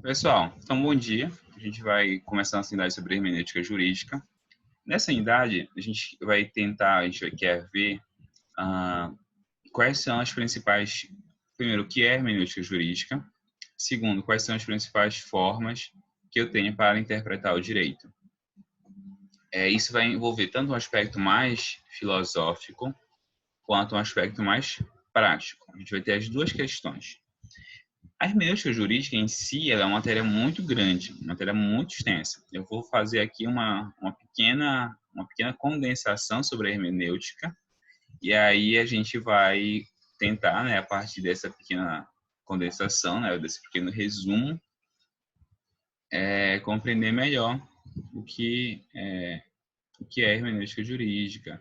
Pessoal, então bom dia. A gente vai começar a unidade sobre hermenêutica jurídica. Nessa unidade, a gente quer ver quais são as principais, primeiro, o que é hermenêutica jurídica, segundo, quais são as principais formas que eu tenho para interpretar o direito. Isso vai envolver tanto um aspecto mais filosófico quanto um aspecto mais prático. A gente vai ter as duas questões. A hermenêutica jurídica em si ela é uma matéria muito grande, uma matéria muito extensa. Eu vou fazer aqui uma pequena condensação sobre a hermenêutica e aí a gente vai tentar, né, a partir dessa pequena condensação, né, desse pequeno resumo, compreender melhor o que é hermenêutica jurídica,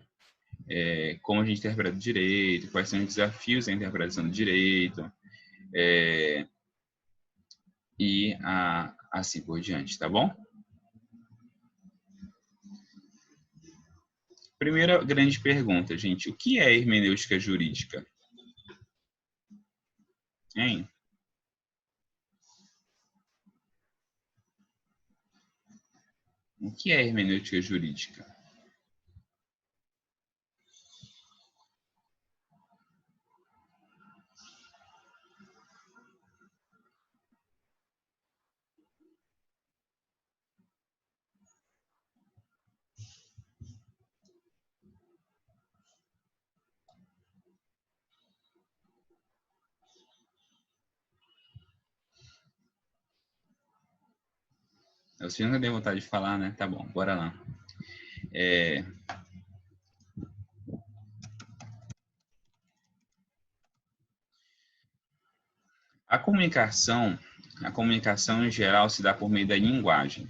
como a gente interpreta o direito, quais são os desafios da interpretação do direito, e assim por diante, tá bom? Primeira grande pergunta, gente. O que é hermenêutica jurídica? Hein? O que é hermenêutica jurídica? Você nunca tem vontade de falar, né? Tá bom, bora lá. A comunicação em geral se dá por meio da linguagem.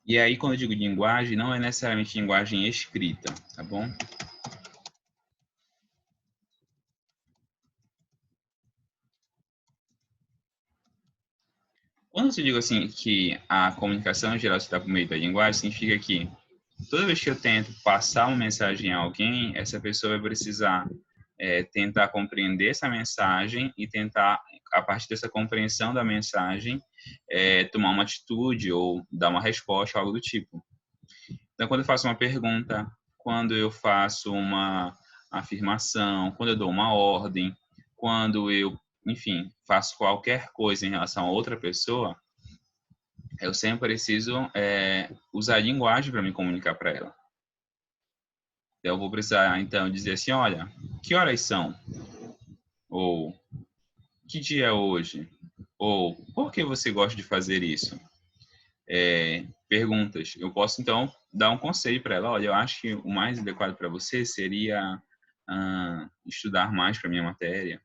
E aí, quando eu digo linguagem, não é necessariamente linguagem escrita, tá bom? Quando eu digo assim que a comunicação em geral se dá por meio da linguagem, significa que toda vez que eu tento passar uma mensagem a alguém, essa pessoa vai precisar tentar compreender essa mensagem e tentar, a partir dessa compreensão da mensagem, tomar uma atitude ou dar uma resposta, algo do tipo. Então, quando eu faço uma pergunta, quando eu faço uma afirmação, quando eu dou uma ordem, quando eu, enfim, faço qualquer coisa em relação a outra pessoa, eu sempre preciso usar a linguagem para me comunicar para ela. Eu vou precisar, então, dizer assim, olha, que horas são? Ou, que dia é hoje? Ou, por que você gosta de fazer isso? Perguntas. Eu posso, então, dar um conselho para ela. Olha, eu acho que o mais adequado para você seria estudar mais para minha matéria.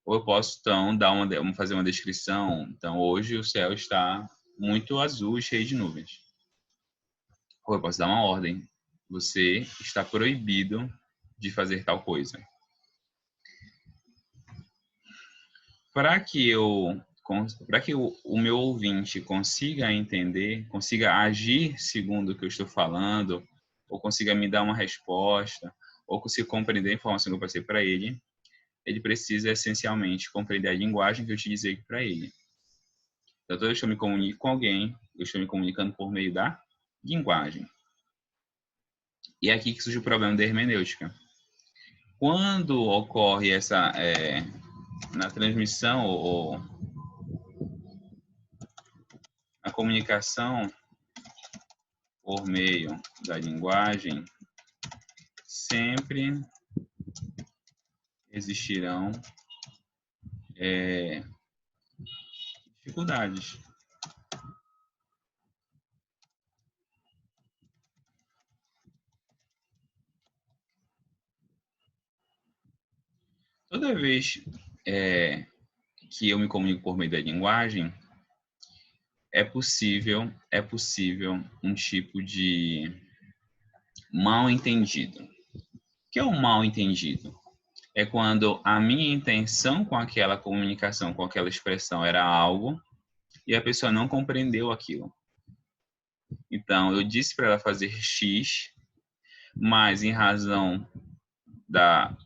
Ou eu posso, então, fazer uma descrição. Então, hoje o céu está muito azul e cheio de nuvens. Ou eu posso dar uma ordem. Você está proibido de fazer tal coisa. Para que o meu ouvinte consiga entender, consiga agir segundo o que eu estou falando, ou consiga me dar uma resposta, ou consiga compreender a informação que eu passei para ele, ele precisa essencialmente compreender a linguagem que eu utilizei para ele. Então, toda vez que eu me comunico com alguém, eu estou me comunicando por meio da linguagem. E é aqui que surge o problema da hermenêutica. Quando ocorre essa na transmissão ou a comunicação por meio da linguagem, sempre existirão dificuldades. Toda vez que eu me comunico por meio da linguagem, é possível um tipo de mal entendido. O que é um mal entendido? É quando a minha intenção com aquela comunicação, com aquela expressão era algo e a pessoa não compreendeu aquilo. Então, eu disse para ela fazer X, mas em razão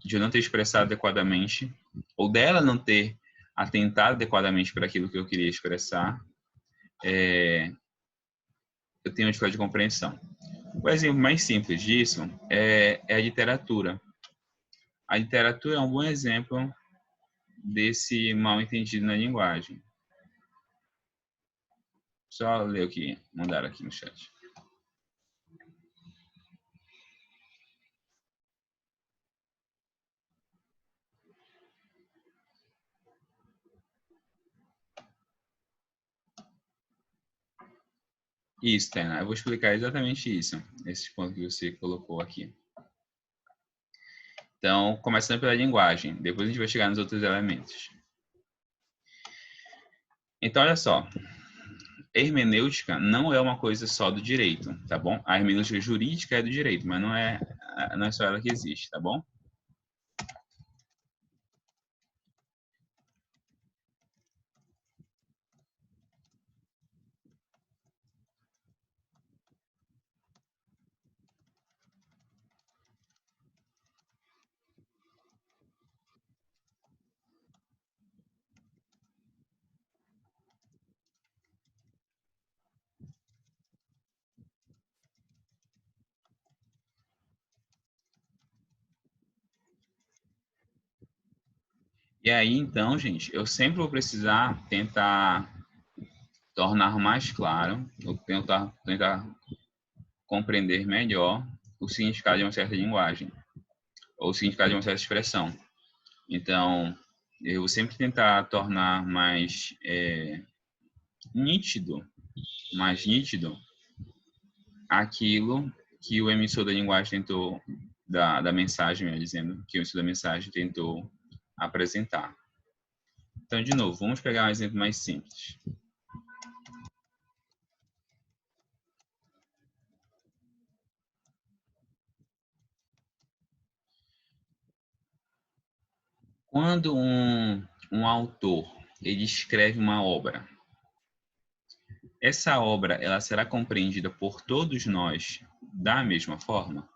de eu não ter expressado adequadamente, ou dela não ter atentado adequadamente para aquilo que eu queria expressar, eu tenho uma dificuldade de compreensão. O exemplo mais simples disso é a literatura. A literatura é um bom exemplo desse mal entendido na linguagem. Só ler o que mandaram aqui no chat. Isso, Tainá. Eu vou explicar exatamente isso, esse ponto que você colocou aqui. Então, começando pela linguagem, depois a gente vai chegar nos outros elementos. Então, olha só, hermenêutica não é uma coisa só do direito, tá bom? A hermenêutica jurídica é do direito, mas não é só ela que existe, tá bom? E aí, então, gente, eu sempre vou precisar tentar tornar mais claro, ou tentar compreender melhor o significado de uma certa linguagem, ou o significado de uma certa expressão. Então, eu vou sempre tentar tornar nítido, mais nítido, aquilo que o emissor da linguagem tentou, da mensagem, melhor dizendo, que o emissor da mensagem tentou apresentar. Então, de novo, vamos pegar um exemplo mais simples. Quando um autor ele escreve uma obra, essa obra ela será compreendida por todos nós da mesma forma?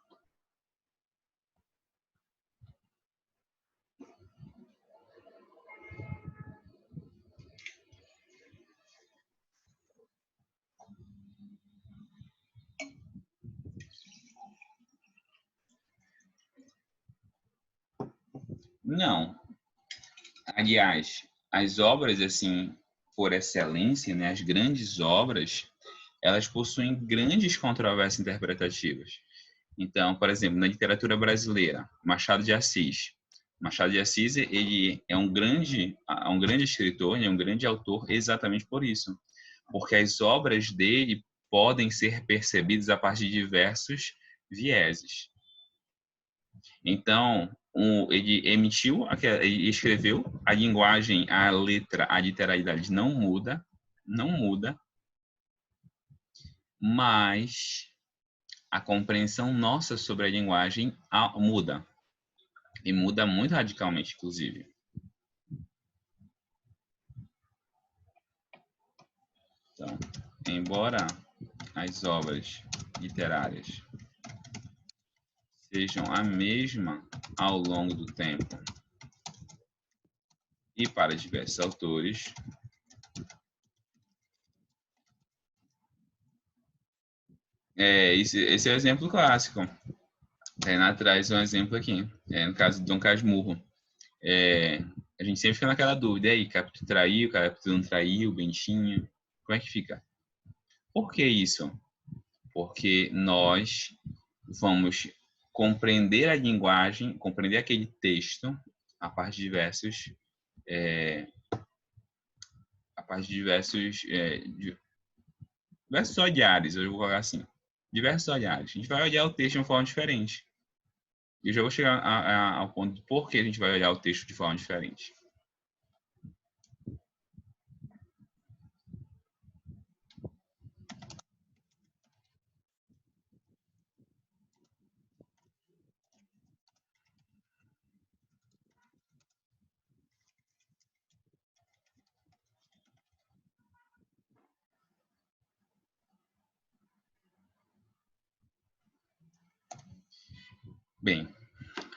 Não. Aliás, as obras assim, por excelência, né, as grandes obras, elas possuem grandes controvérsias interpretativas. Então, por exemplo, na literatura brasileira, Machado de Assis. Machado de Assis, ele é um grande escritor, ele é um grande autor exatamente por isso. Porque as obras dele podem ser percebidas a partir de diversos vieses. Então, ele ele escreveu, a linguagem, a letra, a literalidade não muda, mas a compreensão nossa sobre a linguagem muda. E muda muito radicalmente, inclusive. Então, embora as obras literárias sejam a mesma ao longo do tempo e para diversos autores, esse é o exemplo clássico. Renan traz um exemplo aqui, no caso de Dom Casmurro. É, a gente sempre fica naquela dúvida, e aí, Capitu traiu, Capitu não traiu, Bentinho, como é que fica? Por que isso? Porque nós vamos compreender a linguagem, compreender aquele texto a partir de diversos, é, a partir de diversos olhares, eu vou falar assim, diversos olhares. A gente vai olhar o texto de uma forma diferente. Eu já vou chegar ao ponto de por que a gente vai olhar o texto de forma diferente. Bem,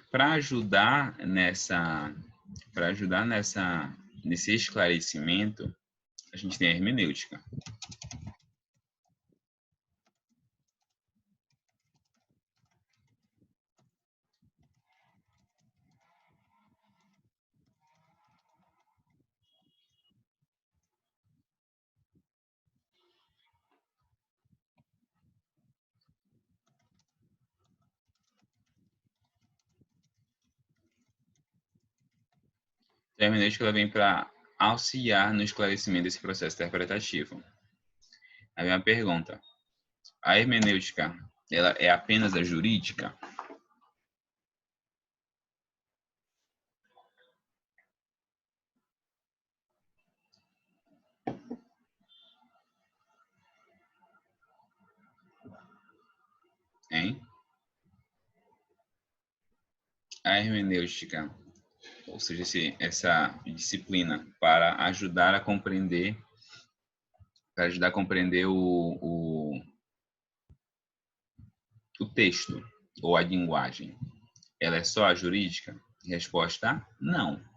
para ajudar nesse esclarecimento, a gente tem a hermenêutica. A hermenêutica ela vem para auxiliar no esclarecimento desse processo interpretativo. A minha pergunta: a hermenêutica ela é apenas a jurídica? Hein? A hermenêutica, ou seja, essa disciplina para ajudar a compreender o texto ou a linguagem, ela é só a jurídica? Resposta: não.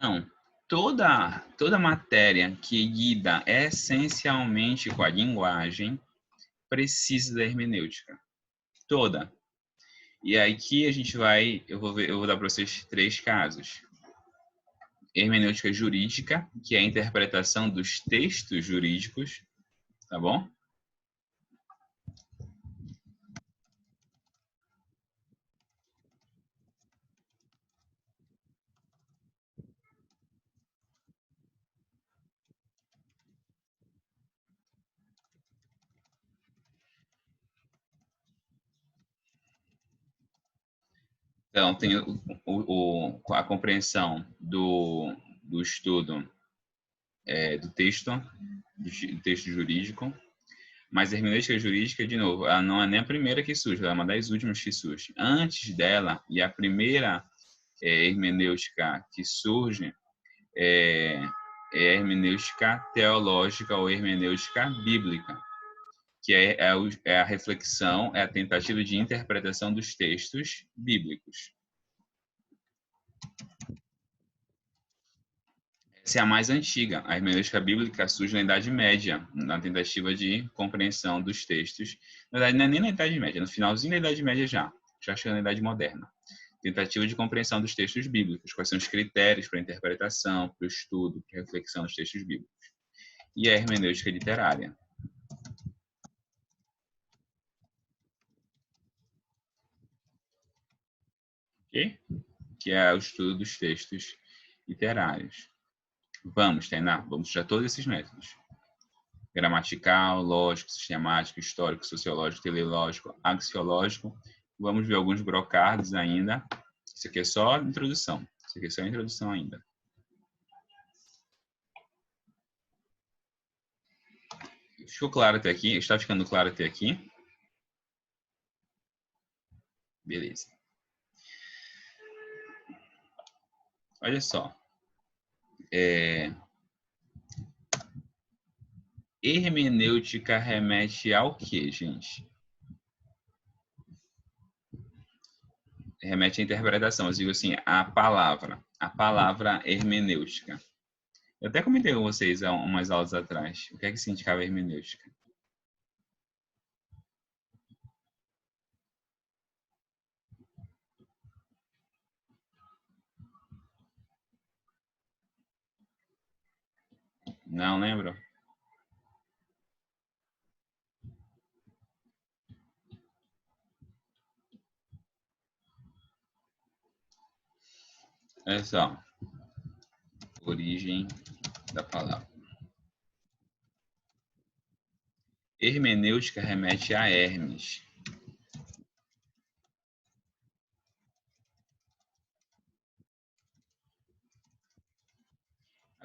Não. Toda matéria que lida essencialmente com a linguagem precisa da hermenêutica. Toda. E aí que a gente vai, eu vou dar para vocês 3 casos. Hermenêutica jurídica, que é a interpretação dos textos jurídicos, tá bom? Então, tem a compreensão do estudo do texto jurídico, mas a hermenêutica jurídica, de novo, ela não é nem a primeira que surge, ela é uma das últimas que surge. Antes dela, e a primeira hermenêutica que surge é, é a hermenêutica teológica ou hermenêutica bíblica, que é a reflexão, é a tentativa de interpretação dos textos bíblicos. Essa é a mais antiga. A hermenêutica bíblica surge na Idade Média, na tentativa de compreensão dos textos. Na verdade, não é nem na Idade Média, no finalzinho da Idade Média já chegando na Idade Moderna. Tentativa de compreensão dos textos bíblicos, quais são os critérios para a interpretação, para o estudo, para a reflexão dos textos bíblicos. E a hermenêutica literária. Ok? Que é o estudo dos textos literários. Vamos, Tainá, vamos estudar todos esses métodos. Gramatical, lógico, sistemático, histórico, sociológico, teleológico, axiológico. Vamos ver alguns brocardos ainda. Isso aqui é só a introdução. Isso aqui é só a introdução ainda. Ficou claro até aqui? Está ficando claro até aqui? Beleza. Olha só. Hermenêutica remete ao quê, gente? Remete à interpretação. Eu digo assim, a palavra hermenêutica. Eu até comentei com vocês há umas aulas atrás. O que é que significava hermenêutica? Não lembro? Olha só. Origem da palavra. Hermenêutica remete a Hermes.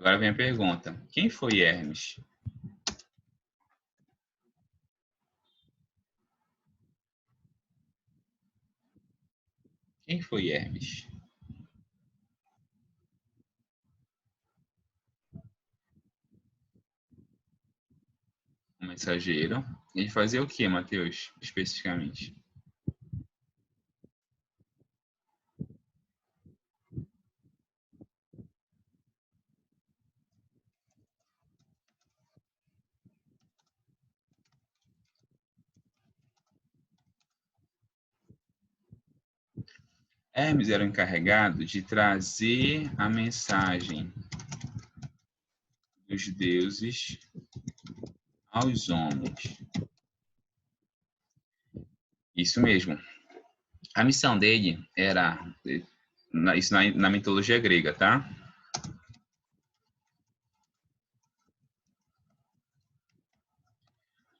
Agora vem a pergunta. Quem foi Hermes? Quem foi Hermes? Um mensageiro. Ele fazia o que, Mateus, especificamente? Hermes era o encarregado de trazer a mensagem dos deuses aos homens. Isso mesmo. A missão dele era, isso na mitologia grega, tá?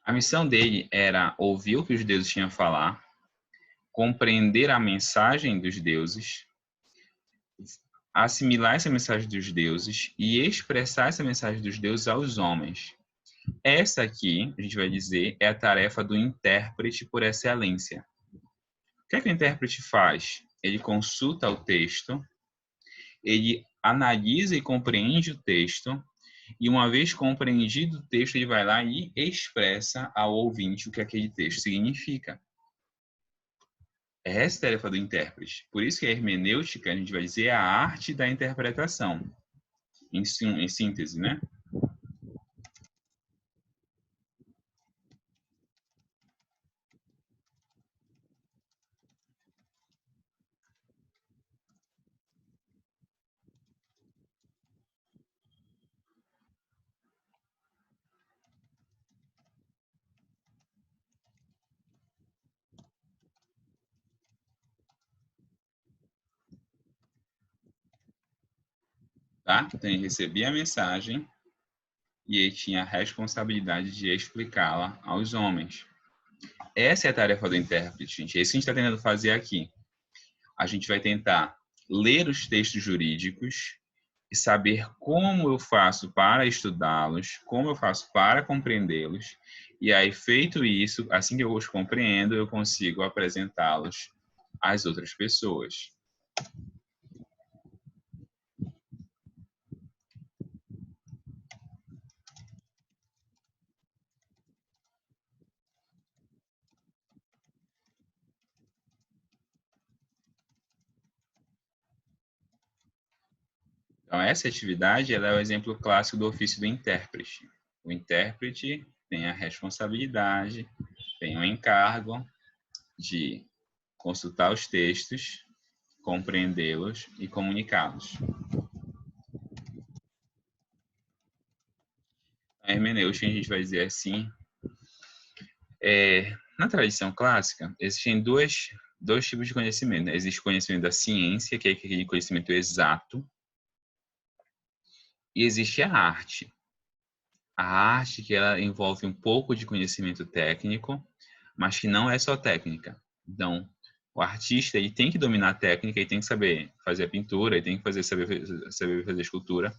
A missão dele era ouvir o que os deuses tinham a falar, compreender a mensagem dos deuses, assimilar essa mensagem dos deuses e expressar essa mensagem dos deuses aos homens. Essa aqui, a gente vai dizer, é a tarefa do intérprete por excelência. O que é que o intérprete faz? Ele consulta o texto, ele analisa e compreende o texto, e uma vez compreendido o texto, ele vai lá e expressa ao ouvinte o que aquele texto significa. Essa é a tarefa do intérprete. Por isso que a hermenêutica, a gente vai dizer, é a arte da interpretação. Em síntese, né? Tá? Então, ele recebia a mensagem e ele tinha a responsabilidade de explicá-la aos homens. Essa é a tarefa do intérprete, gente. É isso que a gente está tentando fazer aqui. A gente vai tentar ler os textos jurídicos e saber como eu faço para estudá-los, como eu faço para compreendê-los. E aí, feito isso, assim que eu os compreendo, eu consigo apresentá-los às outras pessoas. Então, essa atividade ela é o exemplo clássico do ofício do intérprete. O intérprete tem a responsabilidade, tem o encargo de consultar os textos, compreendê-los e comunicá-los. A hermenêutica, a gente vai dizer assim, na tradição clássica, existem dois tipos de conhecimento. Né? Existe o conhecimento da ciência, que é aquele conhecimento exato, e existe a arte. A arte que ela envolve um pouco de conhecimento técnico, mas que não é só técnica. Então, o artista ele tem que dominar a técnica, ele tem que saber fazer a pintura, ele tem que saber fazer escultura,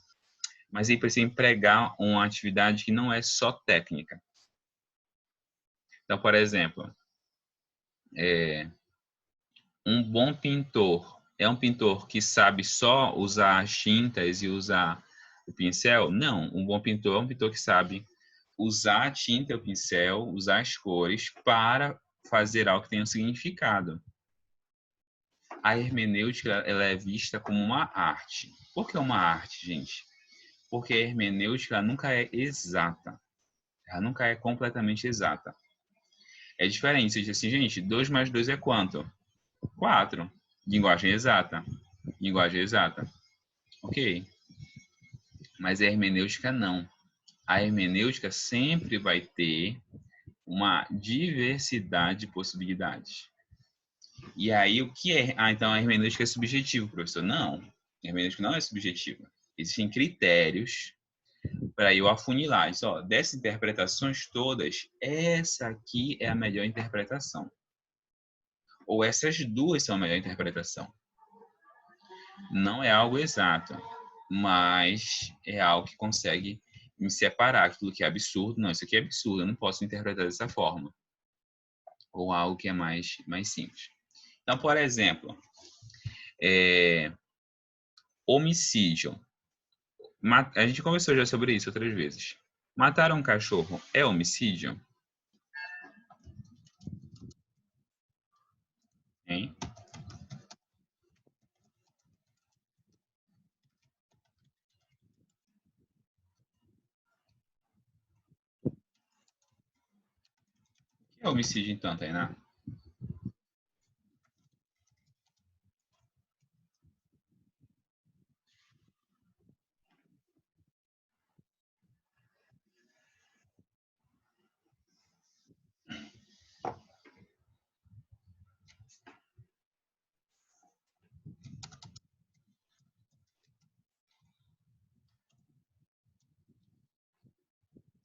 mas ele precisa empregar uma atividade que não é só técnica. Então, por exemplo, um bom pintor é um pintor que sabe só usar as tintas e usar o pincel? Não, um bom pintor é um pintor que sabe usar a tinta e o pincel, usar as cores para fazer algo que tenha um significado. A hermenêutica ela é vista como uma arte. Por que uma arte, gente? Porque a hermenêutica nunca é exata. Ela nunca é completamente exata. É diferente. Você diz assim, gente, 2 mais 2 é quanto? 4. Linguagem exata. Linguagem exata. Ok. Mas a hermenêutica não. A hermenêutica sempre vai ter uma diversidade de possibilidades. E aí, o que é? Ah, então a hermenêutica é subjetiva, professor. Não, a hermenêutica não é subjetiva. Existem critérios para eu afunilar. Isso, ó, dessas interpretações todas, essa aqui é a melhor interpretação. Ou essas duas são a melhor interpretação. Não é algo exato. mas é algo que consegue me separar. Aquilo que é absurdo, não, isso aqui é absurdo, eu não posso interpretar dessa forma. Ou algo que é mais simples. Então, por exemplo, homicídio. A gente conversou já sobre isso outras vezes. Matar um cachorro é homicídio? Hein? O que é homicídio então, Tainá?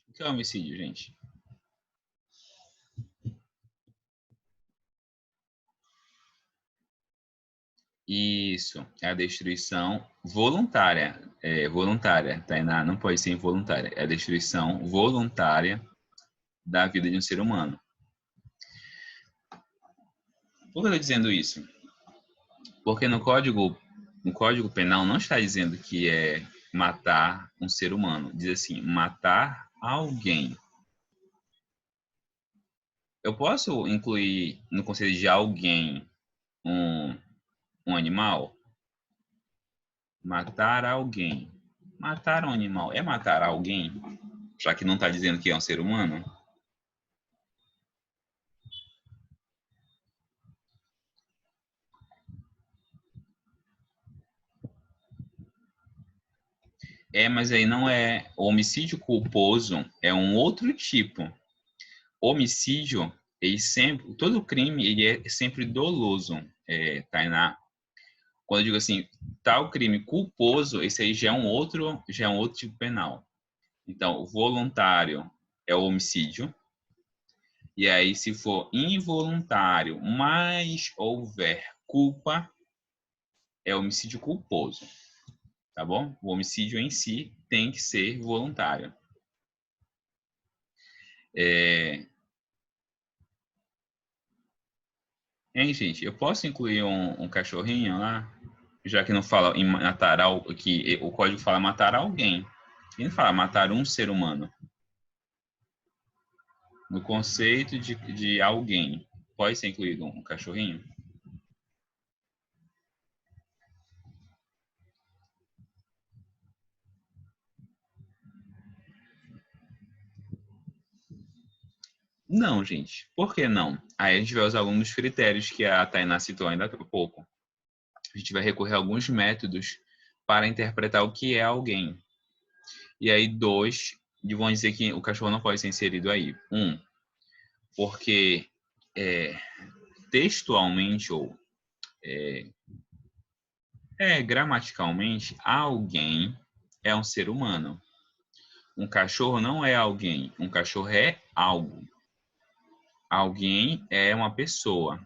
O que é homicídio, gente? Isso, é a destruição voluntária. É voluntária, Tainá, não pode ser involuntária. É a destruição voluntária da vida de um ser humano. Por que eu estou dizendo isso? Porque no Código Penal não está dizendo que é matar um ser humano. Diz assim, matar alguém. Eu posso incluir no conceito de alguém um, um animal? Matar alguém. Matar um animal é matar alguém? Já que não está dizendo que é um ser humano? É, mas aí não é. O homicídio culposo é um outro tipo. Homicídio, ele sempre, todo crime, ele é sempre doloso, Tainá. Quando eu digo assim, tal crime culposo, esse aí já é um outro tipo penal. Então, o voluntário é o homicídio. E aí, se for involuntário, mas houver culpa, é homicídio culposo, tá bom? O homicídio em si tem que ser voluntário. É... Hein, gente, eu posso incluir um cachorrinho lá? Já que não fala em matar que o código fala matar alguém. E não fala matar um ser humano. No conceito de alguém, pode ser incluído um cachorrinho? Não, gente. Por que não? Aí a gente vai usar alguns critérios que a Tainá citou ainda há pouco. A gente vai recorrer a alguns métodos para interpretar o que é alguém. E aí, dois, vão dizer que o cachorro não pode ser inserido aí. Porque é, textualmente ou gramaticalmente, alguém é um ser humano. Um cachorro não é alguém, um cachorro é algo. Alguém é uma pessoa,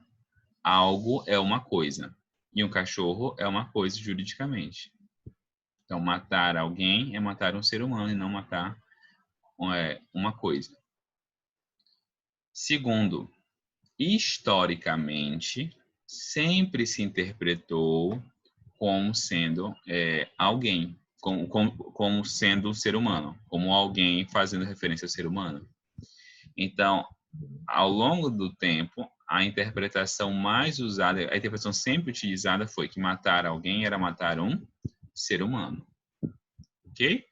algo é uma coisa. E um cachorro é uma coisa juridicamente. Então, matar alguém é matar um ser humano e não matar uma coisa. Segundo, historicamente, sempre se interpretou como sendo alguém, como sendo um ser humano, como alguém fazendo referência ao ser humano. Então, ao longo do tempo, a interpretação mais usada, a interpretação sempre utilizada foi que matar alguém era matar um ser humano. Ok?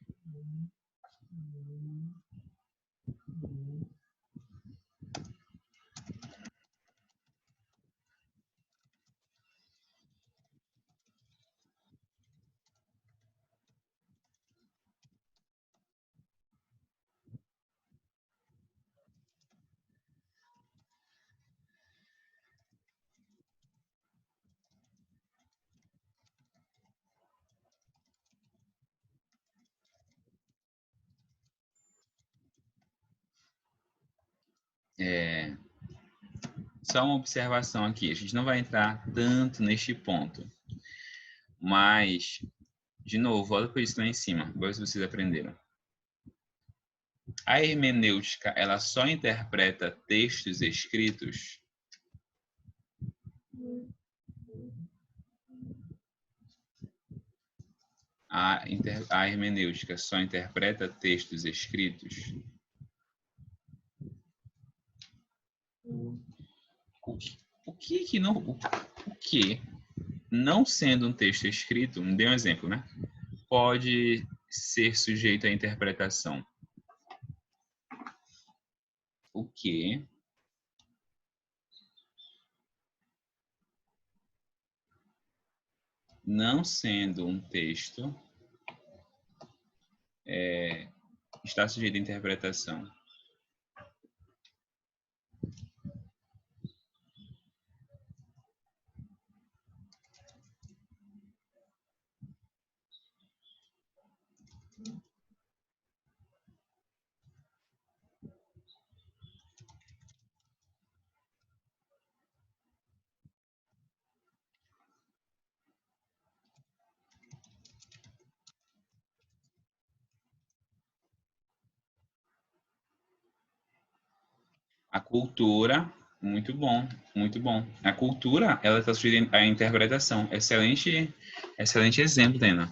É, só uma observação aqui, a gente não vai entrar tanto neste ponto, mas De novo, volta para isso lá em cima. Agora vocês aprenderam. A hermenêutica, ela só interpreta textos escritos? A hermenêutica só interpreta textos escritos? O que não... O que, não sendo um texto escrito, me dê um exemplo, né? Pode ser sujeito à interpretação? O que não sendo um texto está sujeito à interpretação? A cultura, muito bom, muito bom. A cultura, ela está sujeita à interpretação. Excelente, excelente exemplo, Dena.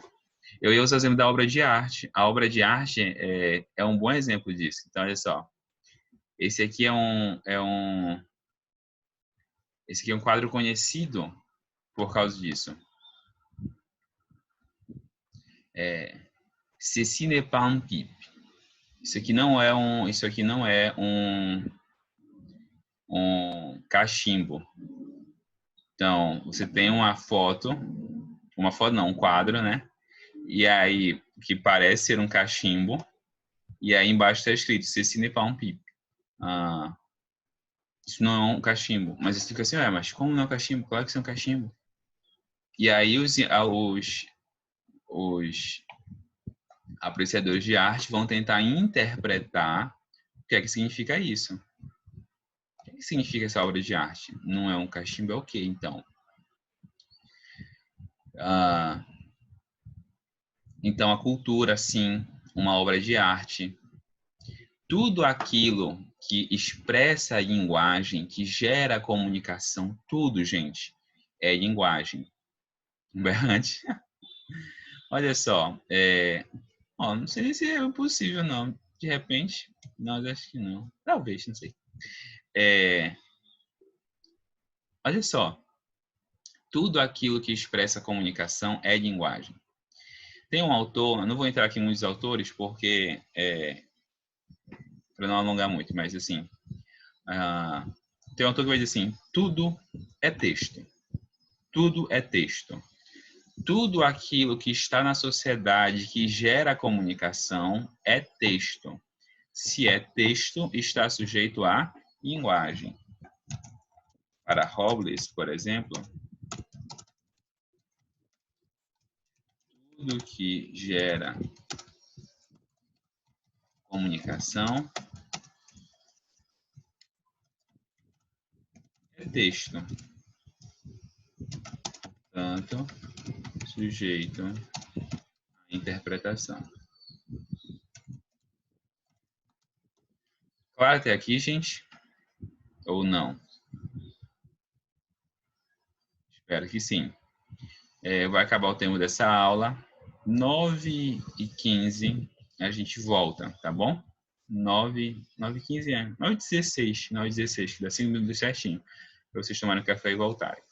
Eu ia usar o exemplo da obra de arte. A obra de arte é um bom exemplo disso. Então, olha só. Esse aqui esse aqui é um quadro conhecido por causa disso. Ceci n'est pas un pipe. Isso aqui não é um cachimbo. Então, você tem uma foto não, um quadro, né? E aí, que parece ser um cachimbo, e aí embaixo está escrito, ceci n'est pas un pipe. Isso não é um cachimbo. Mas você fica assim, mas como não é um cachimbo? Claro que isso é um cachimbo. E aí os apreciadores de arte vão tentar interpretar o que é que significa isso. O que é que significa essa obra de arte? Não é um cachimbo, é o quê, então? Então, a cultura, sim, uma obra de arte. Tudo aquilo que expressa a linguagem, que gera a comunicação, tudo, gente, é linguagem. Berrante. Olha só, não sei se é possível, não. De repente, não, acho que não. Talvez, não sei. Olha só, tudo aquilo que expressa a comunicação é linguagem. Tem um autor, eu não vou entrar aqui em muitos autores, porque para não alongar muito, mas assim, tem um autor que vai dizer assim, tudo é texto. Tudo é texto. Tudo aquilo que está na sociedade que gera comunicação é texto. Se é texto, está sujeito à linguagem. Para Robles, por exemplo, tudo que gera comunicação é texto. Portanto, sujeito à interpretação. Claro até aqui, gente? Ou não? Espero que sim. Vai acabar o tempo dessa aula. 9h15 a gente volta, tá bom? 9h15 9h16, que dá 5 minutos certinho, para vocês tomarem café e voltarem.